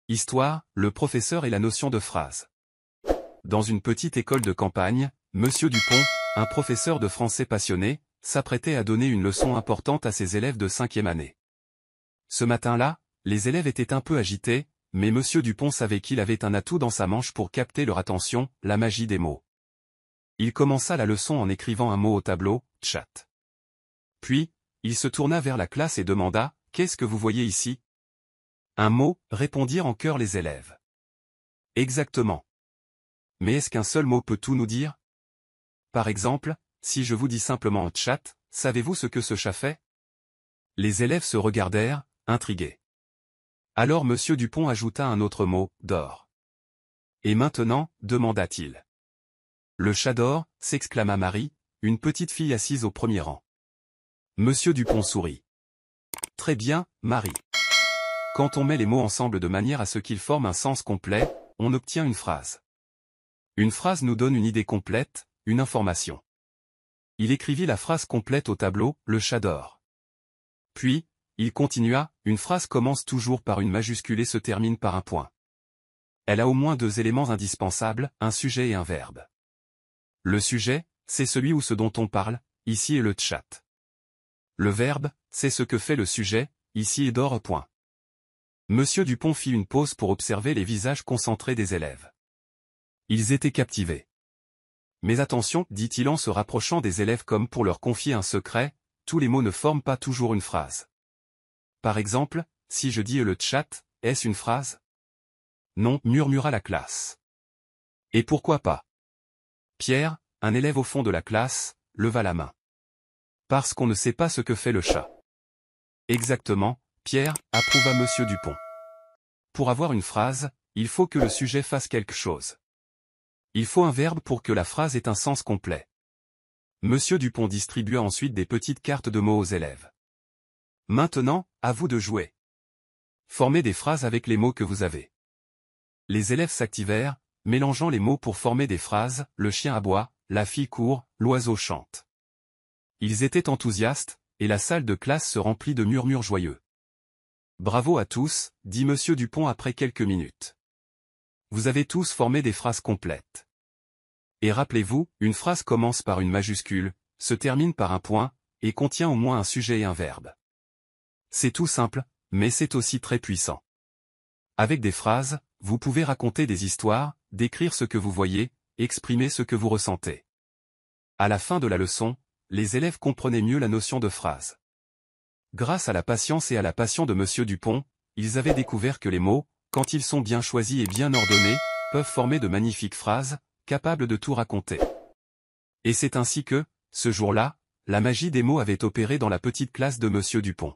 Histoire, le professeur et la notion de phrase. Dans une petite école de campagne, Monsieur Dupont, un professeur de français passionné, s'apprêtait à donner une leçon importante à ses élèves de 5e année. Ce matin-là, les élèves étaient un peu agités, mais Monsieur Dupont savait qu'il avait un atout dans sa manche pour capter leur attention, la magie des mots. Il commença la leçon en écrivant un mot au tableau, chat. Puis, il se tourna vers la classe et demanda, « Qu'est-ce que vous voyez ici ?» Un mot, répondirent en chœur les élèves. Exactement. Mais est-ce qu'un seul mot peut tout nous dire? Par exemple, si je vous dis simplement chat, savez-vous ce que ce chat fait? Les élèves se regardèrent, intrigués. Alors Monsieur Dupont ajouta un autre mot, d'or. Et maintenant, demanda-t-il. Le chat d'or, s'exclama Marie, une petite fille assise au premier rang. Monsieur Dupont sourit. Très bien, Marie. Quand on met les mots ensemble de manière à ce qu'ils forment un sens complet, on obtient une phrase. Une phrase nous donne une idée complète, une information. Il écrivit la phrase complète au tableau, le chat d'or. Puis, il continua, une phrase commence toujours par une majuscule et se termine par un point. Elle a au moins deux éléments indispensables, un sujet et un verbe. Le sujet, c'est celui ou ce dont on parle, ici est le chat. Le verbe, c'est ce que fait le sujet, ici est d'or. Monsieur Dupont fit une pause pour observer les visages concentrés des élèves. Ils étaient captivés. Mais attention, dit-il en se rapprochant des élèves comme pour leur confier un secret, tous les mots ne forment pas toujours une phrase. Par exemple, si je dis le chat, est-ce une phrase? Non, murmura la classe. Et pourquoi pas? Pierre, un élève au fond de la classe, leva la main. Parce qu'on ne sait pas ce que fait le chat. Exactement, Pierre, approuva Monsieur Dupont. Pour avoir une phrase, il faut que le sujet fasse quelque chose. Il faut un verbe pour que la phrase ait un sens complet. Monsieur Dupont distribua ensuite des petites cartes de mots aux élèves. Maintenant, à vous de jouer. Formez des phrases avec les mots que vous avez. Les élèves s'activèrent, mélangeant les mots pour former des phrases, le chien aboie, la fille court, l'oiseau chante. Ils étaient enthousiastes, et la salle de classe se remplit de murmures joyeux. Bravo à tous, dit Monsieur Dupont après quelques minutes. Vous avez tous formé des phrases complètes. Et rappelez-vous, une phrase commence par une majuscule, se termine par un point, et contient au moins un sujet et un verbe. C'est tout simple, mais c'est aussi très puissant. Avec des phrases, vous pouvez raconter des histoires, décrire ce que vous voyez, exprimer ce que vous ressentez. À la fin de la leçon, les élèves comprenaient mieux la notion de phrase. Grâce à la patience et à la passion de Monsieur Dupont, ils avaient découvert que les mots, quand ils sont bien choisis et bien ordonnés, peuvent former de magnifiques phrases, capables de tout raconter. Et c'est ainsi que, ce jour-là, la magie des mots avait opéré dans la petite classe de Monsieur Dupont.